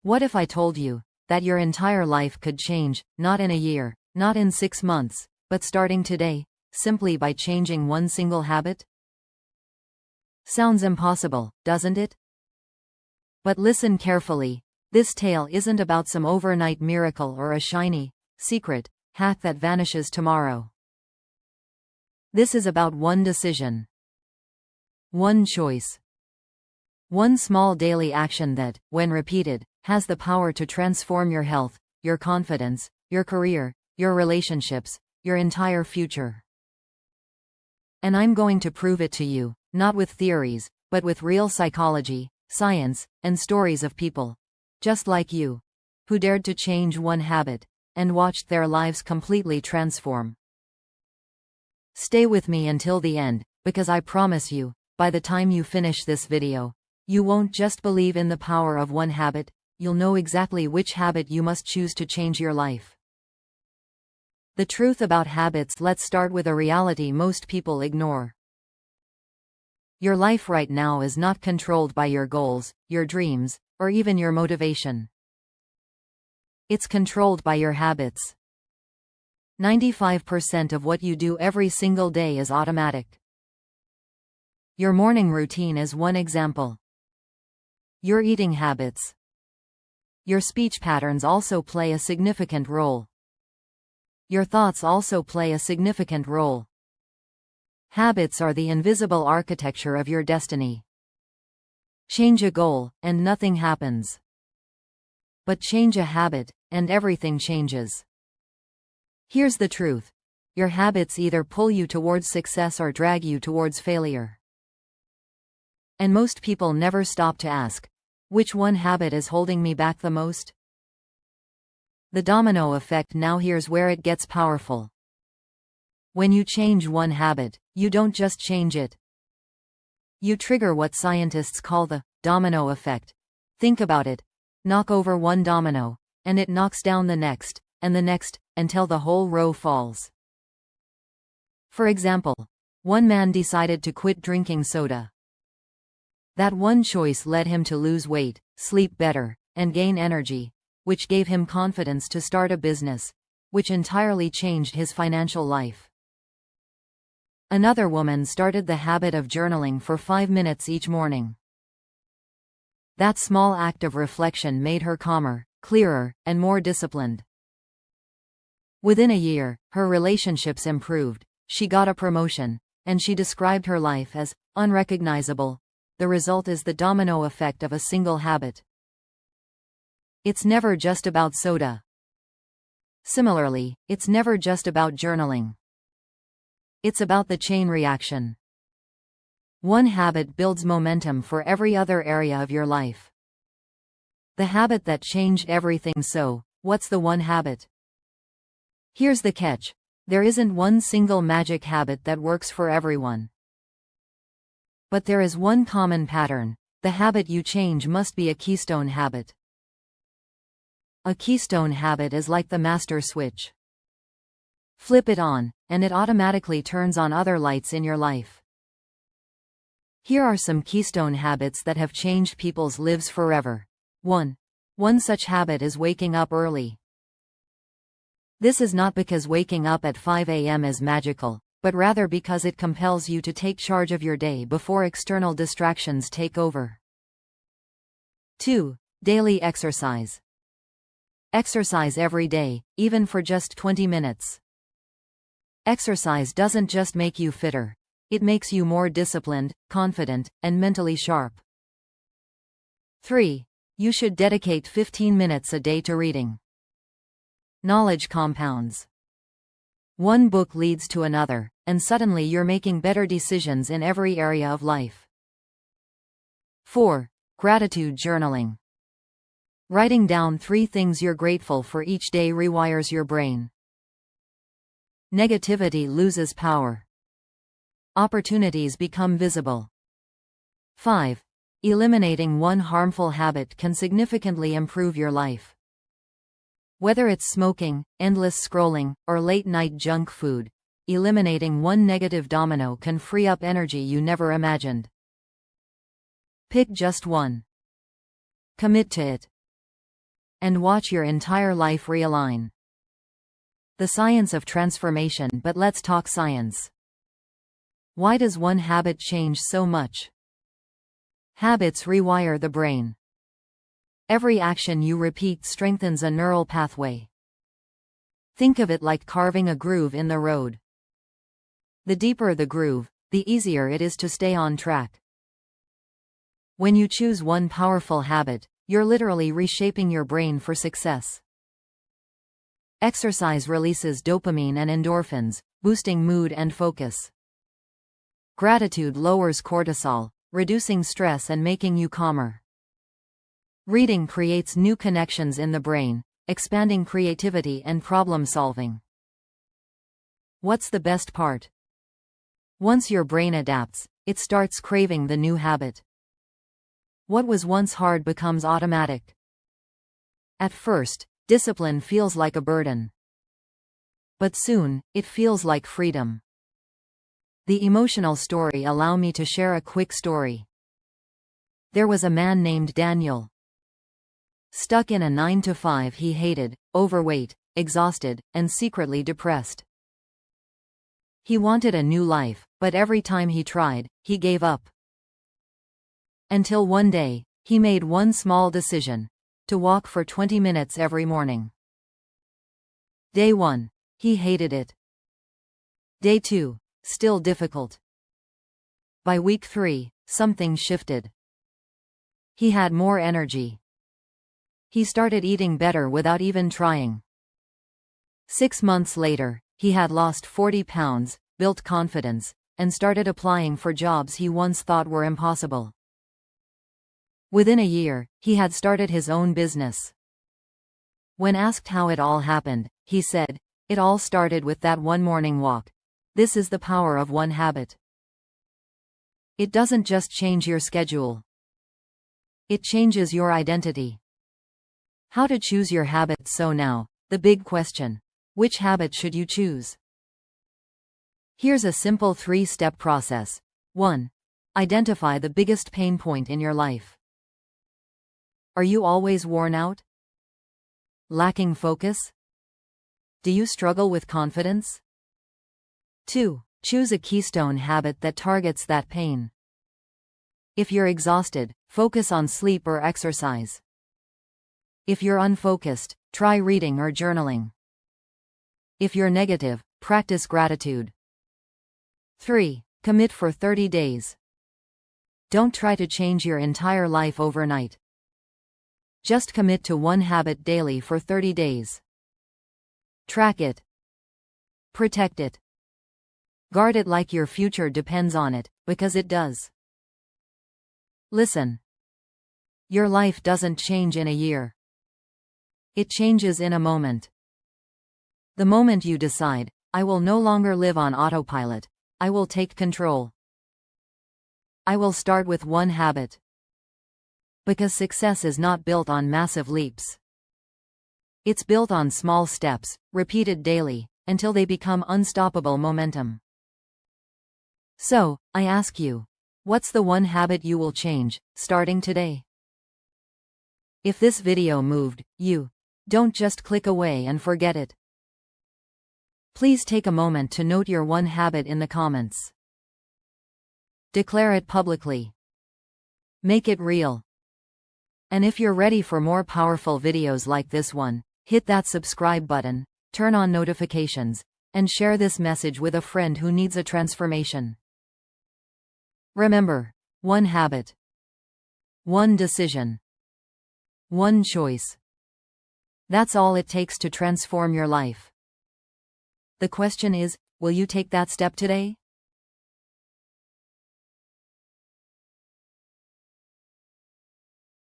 What if I told you that your entire life could change, not in a year, not in 6 months, but starting today, simply by changing one single habit? Sounds impossible, doesn't it? But listen carefully. This tale isn't about some overnight miracle or a shiny, secret hack that vanishes tomorrow. This is about one decision. One choice. One small daily action that, when repeated, has the power to transform your health, your confidence, your career, your relationships, your entire future. And I'm going to prove it to you, not with theories, but with real psychology, science, and stories of people, just like you, who dared to change one habit, and watched their lives completely transform. Stay with me until the end, because I promise you, by the time you finish this video, you won't just believe in the power of one habit, you'll know exactly which habit you must choose to change your life. The truth about habits. Let's start with a reality most people ignore. Your life right now is not controlled by your goals, your dreams, or even your motivation. It's controlled by your habits. 95% of what you do every single day is automatic. Your morning routine is one example. Your eating habits. Your speech patterns also play a significant role. Your thoughts also play a significant role. Habits are the invisible architecture of your destiny. Change a goal, and nothing happens. But change a habit, and everything changes. Here's the truth. Your habits either pull you towards success or drag you towards failure. And most people never stop to ask, which one habit is holding me back the most? The domino effect. Now here's where it gets powerful. When you change one habit, you don't just change it. You trigger what scientists call the domino effect. Think about it. Knock over one domino, and it knocks down the next, and the next, until the whole row falls. For example, one man decided to quit drinking soda. That one choice led him to lose weight, sleep better, and gain energy, which gave him confidence to start a business, which entirely changed his financial life. Another woman started the habit of journaling for 5 minutes each morning. That small act of reflection made her calmer, clearer, and more disciplined. Within a year, her relationships improved, she got a promotion, and she described her life as unrecognizable. The result is the domino effect of a single habit. It's never just about soda. Similarly, it's never just about journaling. It's about the chain reaction. One habit builds momentum for every other area of your life. The habit that changed everything. So, what's the one habit? Here's the catch. There isn't one single magic habit that works for everyone. But there is one common pattern. The habit you change must be a keystone habit. A keystone habit is like the master switch. Flip it on, and it automatically turns on other lights in your life. Here are some keystone habits that have changed people's lives forever. 1. One such habit is waking up early. This is not because waking up at 5 a.m. is magical, but rather because it compels you to take charge of your day before external distractions take over. 2. Daily exercise. Exercise every day, even for just 20 minutes. Exercise doesn't just make you fitter. It makes you more disciplined, confident, and mentally sharp. 3. You should dedicate 15 minutes a day to reading. Knowledge compounds. One book leads to another, and suddenly you're making better decisions in every area of life. 4. Gratitude journaling. Writing down 3 things you're grateful for each day rewires your brain. Negativity loses power. Opportunities become visible. 5. Eliminating one harmful habit can significantly improve your life. Whether it's smoking, endless scrolling, or late-night junk food, eliminating one negative domino can free up energy you never imagined. Pick just one. Commit to it. and watch your entire life realign. The science of transformation. But let's talk science. Why does one habit change so much? Habits rewire the brain. Every action you repeat strengthens a neural pathway. Think of it like carving a groove in the road. The deeper the groove, the easier it is to stay on track. When you choose one powerful habit, you're literally reshaping your brain for success. Exercise releases dopamine and endorphins, boosting mood and focus. Gratitude lowers cortisol, reducing stress and making you calmer. Reading creates new connections in the brain, expanding creativity and problem solving. What's the best part? Once your brain adapts, it starts craving the new habit. What was once hard becomes automatic. At first, discipline feels like a burden. But soon, it feels like freedom. The emotional story. Allow me to share a quick story. There was a man named Daniel. Stuck in a 9-to-5 he hated, overweight, exhausted, and secretly depressed. He wanted a new life, but every time he tried, he gave up. Until one day, he made one small decision: to walk for 20 minutes every morning. Day 1. He hated it. Day 2. Still difficult. By week 3, something shifted. He had more energy. He started eating better without even trying. 6 months later, he had lost 40 pounds, built confidence, and started applying for jobs he once thought were impossible. Within a year, he had started his own business. When asked how it all happened, he said, "It all started with that one morning walk." This is the power of one habit. It doesn't just change your schedule. It changes your identity. How to choose your habit. So now, the big question: which habit should you choose? Here's a simple 3-step process. 1. Identify the biggest pain point in your life. Are you always worn out? Lacking focus? Do you struggle with confidence? 2. Choose a keystone habit that targets that pain. If you're exhausted, focus on sleep or exercise. If you're unfocused, try reading or journaling. If you're negative, practice gratitude. 3. Commit for 30 days. Don't try to change your entire life overnight. Just commit to one habit daily for 30 days. Track it. Protect it. Guard it like your future depends on it, because it does. Listen. Your life doesn't change in a year. It changes in a moment. The moment you decide, "I will no longer live on autopilot. I will take control. I will start with one habit." Because success is not built on massive leaps. It's built on small steps, repeated daily, until they become unstoppable momentum. So, I ask you, what's the one habit you will change, starting today? If this video moved you, don't just click away and forget it. Please take a moment to note your one habit in the comments. Declare it publicly. Make it real. And if you're ready for more powerful videos like this one, hit that subscribe button, turn on notifications, and share this message with a friend who needs a transformation. Remember, one habit, one decision, one choice. That's all it takes to transform your life. The question is, will you take that step today?